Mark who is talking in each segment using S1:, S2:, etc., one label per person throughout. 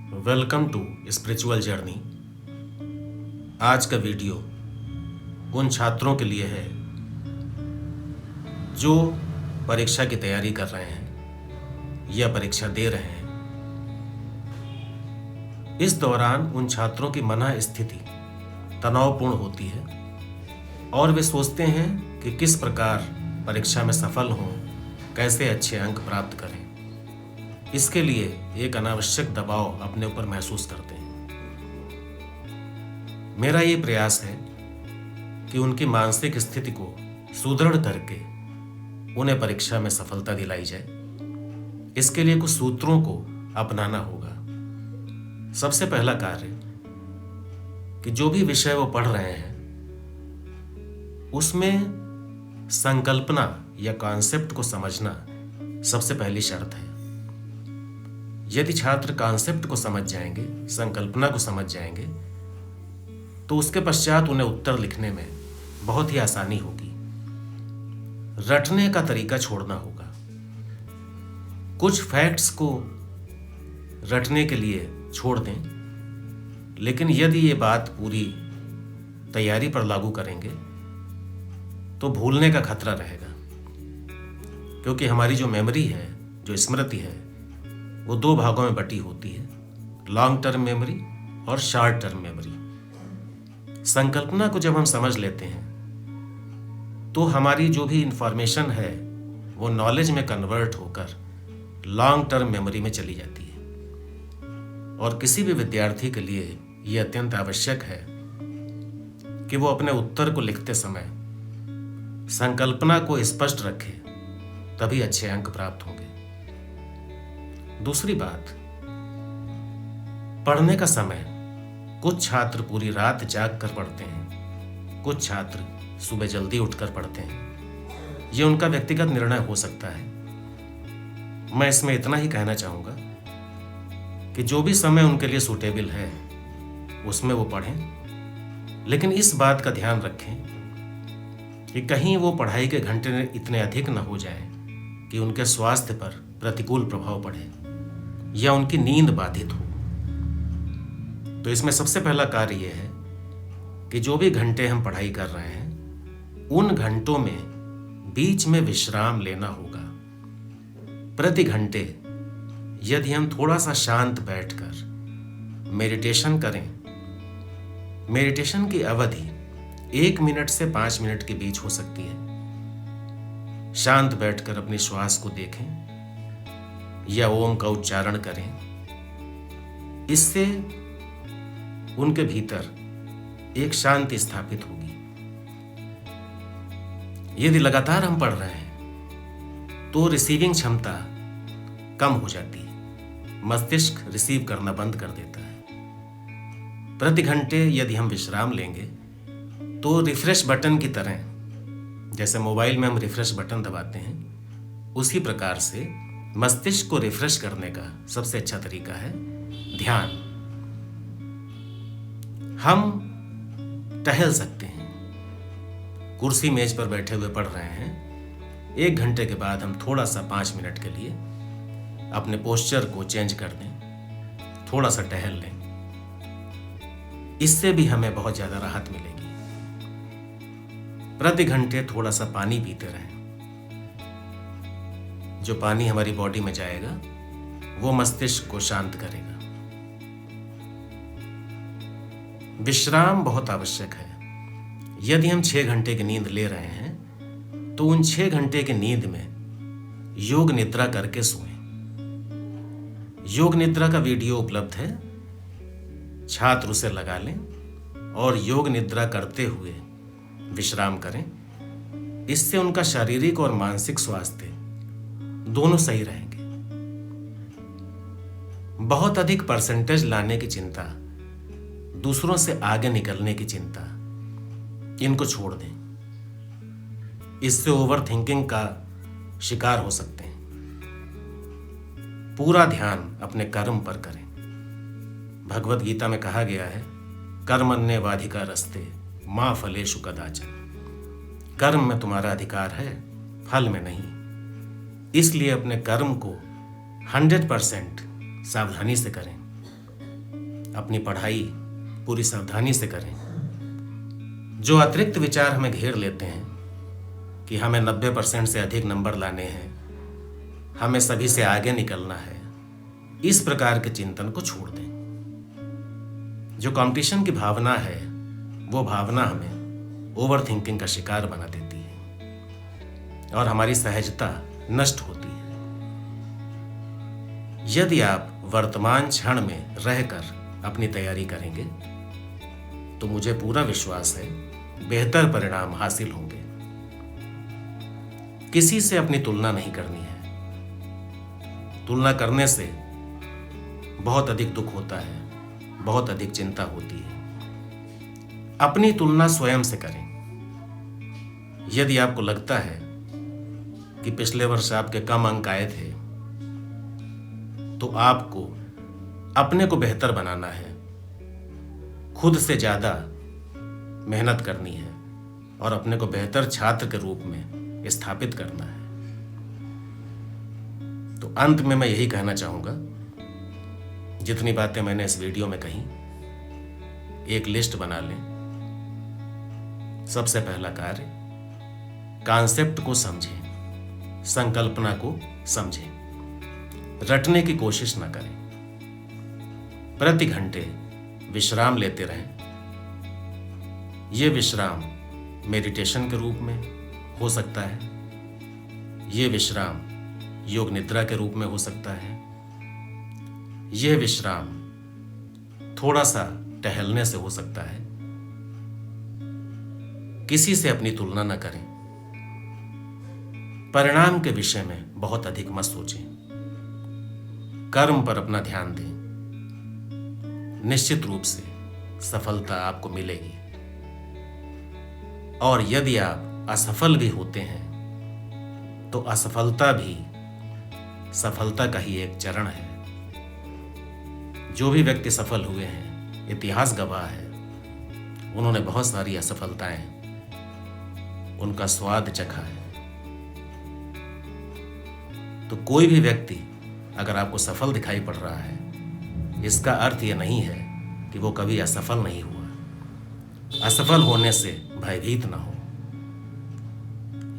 S1: Welcome to spiritual journey. आज का video उन छात्रों के लिए है जो परीक्षा की तैयारी कर रहे हैं या परीक्षा दे रहे हैं। इस दौरान उन छात्रों की मन स्थिति तनावपूर्ण होती है और वे सोचते हैं कि किस प्रकार परीक्षा में सफल हों, कैसे अच्छे अंक प्राप्त करें। इसके लिए एक अनावश्यक दबाव अपने ऊपर महसूस करते हैं। मेरा ये प्रयास है कि उनकी मानसिक स्थिति को सुदृढ़ करके उन्हें परीक्षा में सफलता दिलाई जाए। इसके लिए कुछ सूत्रों को अपनाना होगा। सबसे पहला कार्य कि जो भी विषय वो पढ़ रहे हैं उसमें संकल्पना या कॉन्सेप्ट को समझना सबसे पहली शर्त है। यदि छात्र कॉन्सेप्ट को समझ जाएंगे, संकल्पना को समझ जाएंगे, तो उसके पश्चात उन्हें उत्तर लिखने में बहुत ही आसानी होगी। रटने का तरीका छोड़ना होगा। कुछ फैक्ट्स को रटने के लिए छोड़ दें, लेकिन यदि ये बात पूरी तैयारी पर लागू करेंगे तो भूलने का खतरा रहेगा, क्योंकि हमारी जो मेमोरी है, जो स्मृति है, वो दो भागों में बटी होती है, लॉन्ग टर्म मेमोरी और शॉर्ट टर्म मेमोरी। संकल्पना को जब हम समझ लेते हैं तो हमारी जो भी इंफॉर्मेशन है वो नॉलेज में कन्वर्ट होकर लॉन्ग टर्म मेमोरी में चली जाती है। और किसी भी विद्यार्थी के लिए ये अत्यंत आवश्यक है कि वो अपने उत्तर को लिखते समय संकल्पना को स्पष्ट रखे, तभी अच्छे अंक प्राप्त होंगे। दूसरी बात, पढ़ने का समय कुछ छात्र पूरी रात जाग कर पढ़ते हैं, कुछ छात्र सुबह जल्दी उठकर पढ़ते हैं। ये उनका व्यक्तिगत निर्णय हो सकता है। मैं इसमें इतना ही कहना चाहूँगा कि जो भी समय उनके लिए सूटेबल है उसमें वो पढ़ें, लेकिन इस बात का ध्यान रखें कि कहीं वो पढ़ाई के घंटे इतने अधिक न हो जाएं कि उनके स्वास्थ्य पर प्रतिकूल प्रभाव पड़े या उनकी नींद बाधित हो। तो इसमें सबसे पहला कार्य यह है कि जो भी घंटे हम पढ़ाई कर रहे हैं उन घंटों में बीच में विश्राम लेना होगा। प्रति घंटे यदि हम थोड़ा सा शांत बैठकर मेडिटेशन करें, मेडिटेशन की अवधि 1 मिनट से 5 मिनट के बीच हो सकती है। शांत बैठकर अपने श्वास को देखें या ओम का उच्चारण करें। इससे उनके भीतर एक शांति स्थापित होगी। यदि लगातार हम पढ़ रहे हैं तो रिसीविंग क्षमता कम हो जाती है, मस्तिष्क रिसीव करना बंद कर देता है। प्रति घंटे यदि हम विश्राम लेंगे तो रिफ्रेश बटन की तरह, जैसे मोबाइल में हम रिफ्रेश बटन दबाते हैं, उसी प्रकार से मस्तिष्क को रिफ्रेश करने का सबसे अच्छा तरीका है ध्यान। हम टहल सकते हैं। कुर्सी मेज पर बैठे हुए पढ़ रहे हैं, 1 घंटे के बाद हम थोड़ा सा 5 मिनट के लिए अपने पोस्चर को चेंज कर दें, थोड़ा सा टहल लें। इससे भी हमें बहुत ज़्यादा राहत मिलेगी। प्रति घंटे थोड़ा सा पानी पीते रहें। जो पानी हमारी बॉडी में जाएगा वो मस्तिष्क को शांत करेगा। विश्राम बहुत आवश्यक है। यदि हम 6 घंटे की नींद ले रहे हैं तो उन 6 घंटे की नींद में योग निद्रा करके सोएं। योग निद्रा का वीडियो उपलब्ध है, छात्र उसे लगा लें और योग निद्रा करते हुए विश्राम करें। इससे उनका शारीरिक और मानसिक स्वास्थ्य दोनों सही रहेंगे। बहुत अधिक परसेंटेज लाने की चिंता, दूसरों से आगे निकलने की चिंता, इनको छोड़ दें। इससे ओवर थिंकिंग का शिकार हो सकते हैं। पूरा ध्यान अपने कर्म पर करें। भगवत गीता में कहा गया है, कर्मण्येवाधिकार रस्ते मां फलेषु कदाचन। कर्म में तुम्हारा अधिकार है, फल में नहीं। इसलिए अपने कर्म को 100% सावधानी से करें। अपनी पढ़ाई पूरी सावधानी से करें। जो अतिरिक्त विचार हमें घेर लेते हैं कि हमें 90% से अधिक नंबर लाने हैं, हमें सभी से आगे निकलना है, इस प्रकार के चिंतन को छोड़ दें। जो कंपटीशन की भावना है वो भावना हमें ओवर थिंकिंग का शिकार बना देती है और हमारी सहजता नष्ट होती है। यदि आप वर्तमान क्षण में रहकर अपनी तैयारी करेंगे तो मुझे पूरा विश्वास है बेहतर परिणाम हासिल होंगे। किसी से अपनी तुलना नहीं करनी है। तुलना करने से बहुत अधिक दुख होता है, बहुत अधिक चिंता होती है। अपनी तुलना स्वयं से करें। यदि आपको लगता है कि पिछले वर्ष आपके कम अंक आए थे तो आपको अपने को बेहतर बनाना है, खुद से ज्यादा मेहनत करनी है और अपने को बेहतर छात्र के रूप में स्थापित करना है। तो अंत में मैं यही कहना चाहूंगा, जितनी बातें मैंने इस वीडियो में कही एक लिस्ट बना लें। सबसे पहला कार्य, कॉन्सेप्ट को समझें, संकल्पना को समझें, रटने की कोशिश न करें। प्रति घंटे विश्राम लेते रहें। यह विश्राम मेडिटेशन के रूप में हो सकता है, यह विश्राम योग निद्रा के रूप में हो सकता है, यह विश्राम थोड़ा सा टहलने से हो सकता है। किसी से अपनी तुलना न करें। परिणाम के विषय में बहुत अधिक मत सोचें। कर्म पर अपना ध्यान दें। निश्चित रूप से सफलता आपको मिलेगी। और यदि आप असफल भी होते हैं तो असफलता भी सफलता का ही एक चरण है। जो भी व्यक्ति सफल हुए हैं, इतिहास गवाह है, उन्होंने बहुत सारी असफलताएं उनका स्वाद चखा है। तो कोई भी व्यक्ति अगर आपको सफल दिखाई पड़ रहा है, इसका अर्थ यह नहीं है कि वो कभी असफल नहीं हुआ। असफल होने से भयभीत ना हो।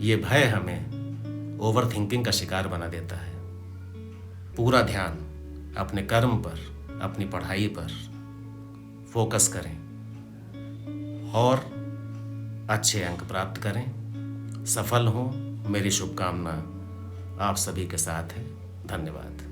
S1: ये भय हमें ओवर थिंकिंग का शिकार बना देता है। पूरा ध्यान अपने कर्म पर, अपनी पढ़ाई पर फोकस करें और अच्छे अंक प्राप्त करें, सफल हों। मेरी शुभकामना आप सभी के साथ है। धन्यवाद।